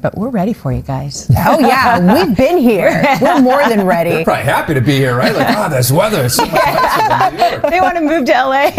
But we're ready for you guys. Oh, yeah. We've been here. We're more than ready. They're probably happy to be here, right? Like, this weather is so much nicer than New York. They want to move to LA.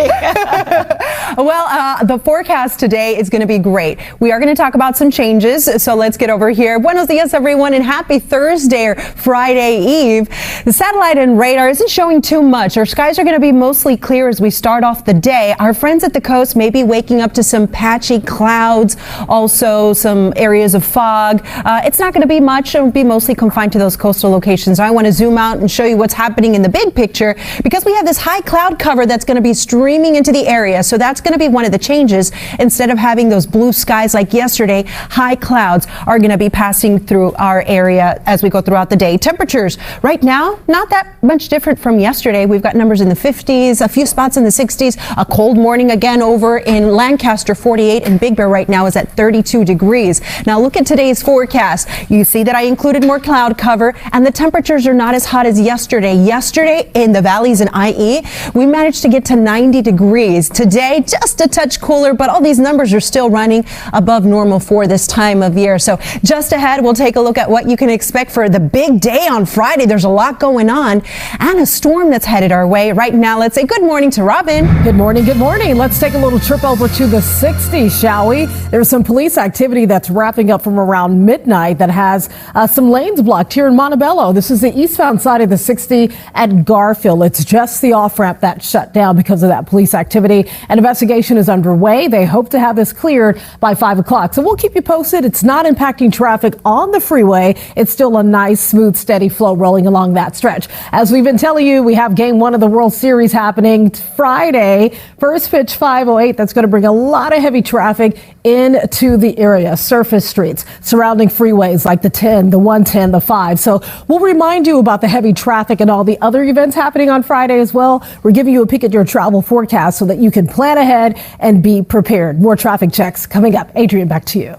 Well, the forecast today is going to be great. We are going to talk about some changes, so let's get over here. Buenos dias, everyone, and happy Thursday or Friday Eve. The satellite and radar isn't showing too much. Our skies are going to be mostly clear as we start off the day. Our friends at the coast may be waking up to some patchy clouds, also some areas of fog. It's not going to be much. It'll be mostly confined to those coastal locations. I want to zoom out and show you what's happening in the big picture because we have this high cloud cover that's going to be streaming into the area. So that's going to be one of the changes. Instead of having those blue skies like yesterday, high clouds are going to be passing through our area as we go throughout the day. Temperatures right now, not that much different from yesterday. We've got numbers in the 50s, a few spots in the 60s, a cold morning again over in Lancaster, 48, and Big Bear right now is at 32 degrees. Now look at today's forecast. You see that I included more cloud cover and the temperatures are not as hot as yesterday. Yesterday in the valleys in IE, we managed to get to 90 degrees. Today, just a touch cooler, but all these numbers are still running above normal for this time of year. So just ahead, we'll take a look at what you can expect for the big day on Friday. There's a lot going on and a storm that's headed our way. Right now, let's say good morning to Robin. Good morning. Good morning. Let's take a little trip over to the 60s, shall we? There's some police activity that's wrapping up from around midnight that has some lanes blocked here in Montebello. This is the eastbound side of the 60 at Garfield. It's just the off-ramp that's shut down because of that police activity. An investigation is underway. They hope to have this cleared by 5 o'clock. So we'll keep you posted. It's not impacting traffic on the freeway. It's still a nice, smooth, steady flow rolling along that stretch. As we've been telling you, we have game 1 of the World Series happening Friday. First pitch 5:08. That's going to bring a lot of heavy traffic into the area, surface streets, surrounding freeways like the 10, the 110, the 5. So we'll remind you about the heavy traffic and all the other events happening on Friday as well. We're giving you a peek at your travel forecast so that you can plan ahead and be prepared. More traffic checks coming up. Adrian, back to you.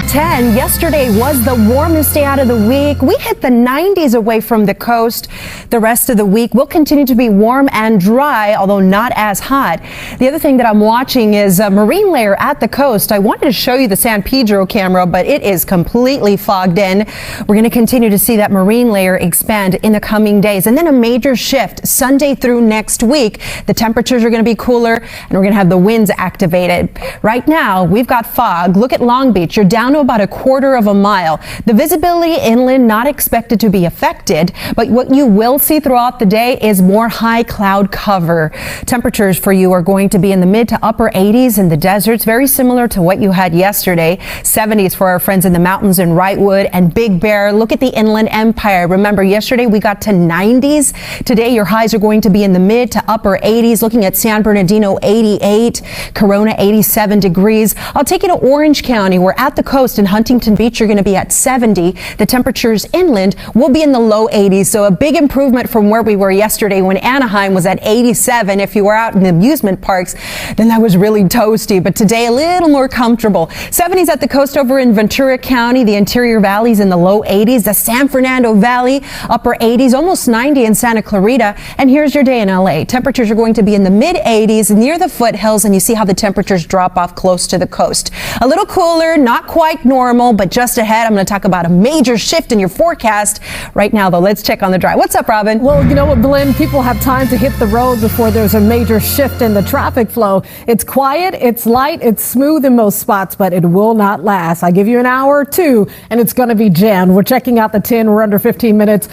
10. Yesterday was the warmest day out of the week. We hit the 90s away from the coast. The rest of the week will continue to be warm and dry, although not as hot. The other thing that I'm watching is a marine layer at the coast. I wanted to show you the San Pedro camera, but it is completely fogged in. We're going to continue to see that marine layer expand in the coming days. And then a major shift Sunday through next week. The temperatures are going to be cooler and we're going to have the winds activated. Right now, we've got fog. Look at Long Beach. You're down to about a quarter of a mile. The visibility inland not expected to be affected, but what you will see throughout the day is more high cloud cover. Temperatures for you are going to be in the mid to upper 80s in the deserts, very similar to what you had yesterday. 70s for our friends in the mountains in Wrightwood and Big Bear. Look at the Inland Empire. Remember, yesterday we got to 90s. Today your highs are going to be in the mid to upper 80s. Looking at San Bernardino, 88, Corona, 87 degrees. I'll take you to Orange County. We're at the coast in Huntington Beach. You're going to be at 70. The temperatures inland will be in the low 80s. So a big improvement from where we were yesterday when Anaheim was at 87. If you were out in the amusement parks, then that was really toasty. But today a little more comfortable. 70s at the coast over in Ventura County. The interior valleys in the low 80s. The San Fernando Valley, upper 80s, almost 90 in Santa Clarita. And here's your day in LA. Temperatures are going to be in the mid 80s near the foothills, and you see how the temperatures drop off close to the coast. A little cooler, not quite normal, but just ahead, I'm going to talk about a major shift in your forecast. Right now, though, let's check on the drive. What's up, Robin? Well, you know what, Belen? People have time to hit the road before there's a major shift in the traffic flow. It's quiet, it's light, it's smooth in most spots, but it will not last. I give you an hour or two, and it's going to be jammed. We're checking out the 10. We're under 15 minutes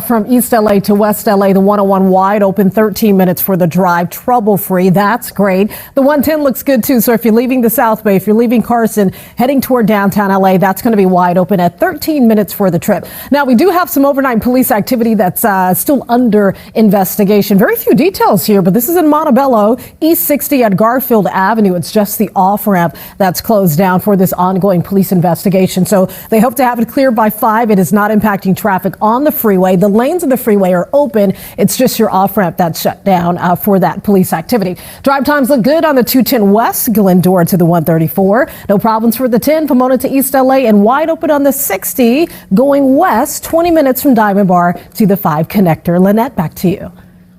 from East LA to West LA. The 101 wide open, 13 minutes for the drive, trouble-free. That's great. The 110 looks good, too. So if you're leaving the South Bay, if you're leaving Carson, heading toward downtown LA, that's going to be wide open at 13 minutes for the trip. Now, we do have some overnight police activity that's still under investigation. Very few details here, but this is in Montebello, East 60 at Garfield Avenue. It's just the off-ramp that's closed down for this ongoing police investigation. So they hope to have it cleared by 5. It is not impacting traffic on the freeway. The lanes of the freeway are open. It's just your off-ramp that's shut down for that police activity. Drive times look good on the 210 West, Glendora to the 134. No problems for the 10, Pomona to East LA, and wide open on the 60 going west, 20 minutes from Diamond Bar to the 5 connector. Lynette, back to you.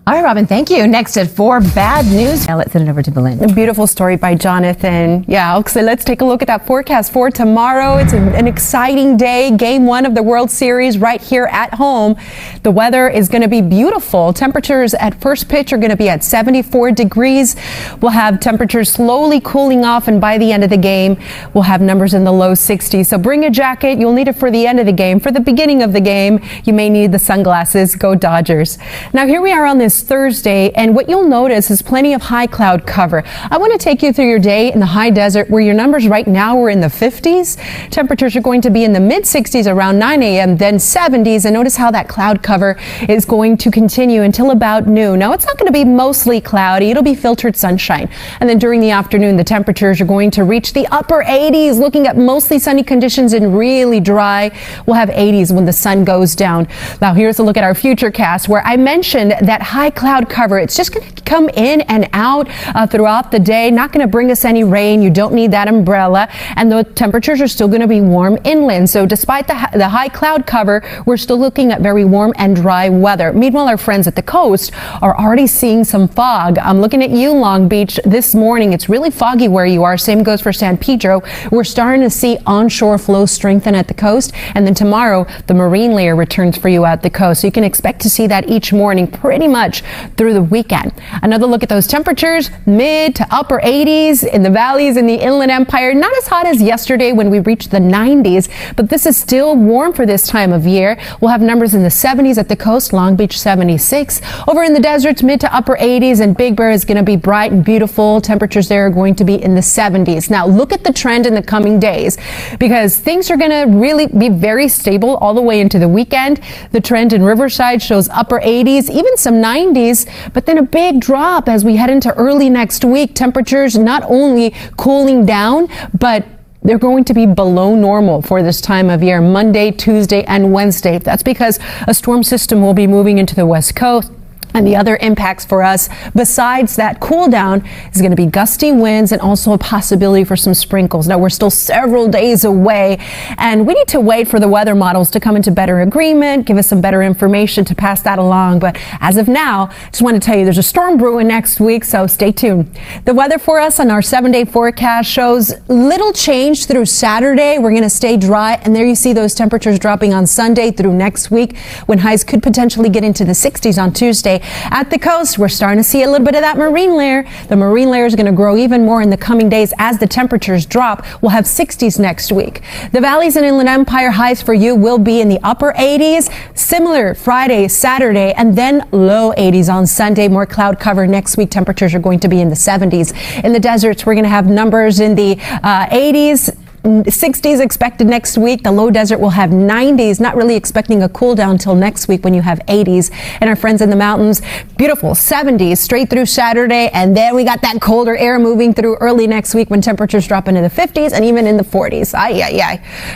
All right, Robin, thank you. Next at 4, bad news. Now let's send it over to Belen. A beautiful story by Jonathan. Yeah, so let's take a look at that forecast for tomorrow. It's an exciting day. Game 1 of the World Series right here at home. The weather is going to be beautiful. Temperatures at first pitch are going to be at 74 degrees. We'll have temperatures slowly cooling off, and by the end of the game, we'll have numbers in the low 60s. So bring a jacket. You'll need it for the end of the game. For the beginning of the game, you may need the sunglasses. Go Dodgers. Now, here we are on this Thursday, and what you'll notice is plenty of high cloud cover. I want to take you through your day in the high desert, where your numbers right now are in the 50s. Temperatures are going to be in the mid 60s around 9 a.m., then 70s, and notice how that cloud cover is going to continue until about noon. Now, it's not going to be mostly cloudy. It'll be filtered sunshine. And then during the afternoon, the temperatures are going to reach the upper 80s, looking at mostly sunny conditions and really dry. We'll have 80s when the sun goes down. Now, here's a look at our futurecast, where I mentioned that high cloud cover. It's just going to come in and out throughout the day. Not going to bring us any rain. You don't need that umbrella. And the temperatures are still going to be warm inland. So despite the high cloud cover, we're still looking at very warm and dry weather. Meanwhile, our friends at the coast are already seeing some fog. I'm looking at you, Long Beach, this morning. It's really foggy where you are. Same goes for San Pedro. We're starting to see onshore flow strengthen at the coast. And then tomorrow, the marine layer returns for you at the coast. So you can expect to see that each morning pretty much through the weekend. Another look at those temperatures, mid to upper 80s in the valleys in the Inland Empire. Not as hot as yesterday when we reached the 90s, but this is still warm for this time of year. We'll have numbers in the 70s at the coast, Long Beach 76. Over in the deserts, mid to upper 80s, and Big Bear is going to be bright and beautiful. Temperatures there are going to be in the 70s. Now look at the trend in the coming days, because things are going to really be very stable all the way into the weekend. The trend in Riverside shows upper 80s, even some 90s, but then a big drop as we head into early next week. Temperatures not only cooling down, but they're going to be below normal for this time of year, Monday, Tuesday, and Wednesday. That's because a storm system will be moving into the West Coast. And the other impacts for us, besides that cool down, is going to be gusty winds and also a possibility for some sprinkles. Now, we're still several days away, and we need to wait for the weather models to come into better agreement, give us some better information to pass that along. But as of now, just want to tell you there's a storm brewing next week, so stay tuned. The weather for us on our 7-day forecast shows little change through Saturday. We're going to stay dry, and there you see those temperatures dropping on Sunday through next week, when highs could potentially get into the 60s on Tuesday. At the coast, we're starting to see a little bit of that marine layer. The marine layer is going to grow even more in the coming days as the temperatures drop. We'll have 60s next week. The valleys and Inland Empire highs for you will be in the upper 80s. Similar Friday, Saturday, and then low 80s on Sunday. More cloud cover next week. Temperatures are going to be in the 70s. In the deserts, we're going to have numbers in the 80s. 60s expected next week. The low desert will have 90s. Not really expecting a cool down until next week when you have 80s. And our friends in the mountains, beautiful 70s straight through Saturday. And then we got that colder air moving through early next week when temperatures drop into the 50s and even in the 40s.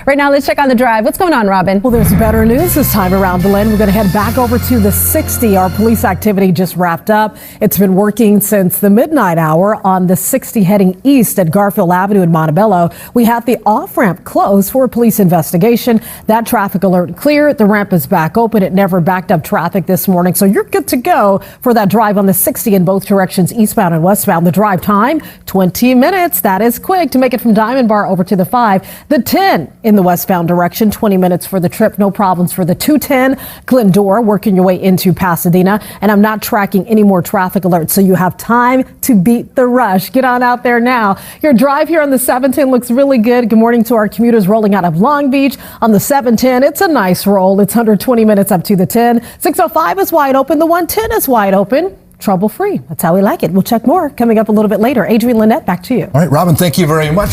Right now, let's check on the drive. What's going on, Robin? Well, there's better news this time around, Belen. We're going to head back over to the 60. Our police activity just wrapped up. It's been working since the midnight hour on the 60 heading east at Garfield Avenue in Montebello. We had the off-ramp closed for a police investigation. That traffic alert clear. The ramp is back open. It never backed up traffic this morning. So you're good to go for that drive on the 60 in both directions, eastbound and westbound. The drive time, 20 minutes. That is quick to make it from Diamond Bar over to the 5. The 10 in the westbound direction, 20 minutes for the trip. No problems for the 210 Glendora, working your way into Pasadena. And I'm not tracking any more traffic alerts, so you have time to beat the rush. Get on out there now. Your drive here on the 710 looks really good. Good morning to our commuters rolling out of Long Beach on the 710. It's a nice roll. It's under 20 minutes up to the 10. 605 is wide open. The 110 is wide open. Trouble free. That's how we like it. We'll check more coming up a little bit later. Adrienne Lynette, back to you. All right, Robin, thank you very much.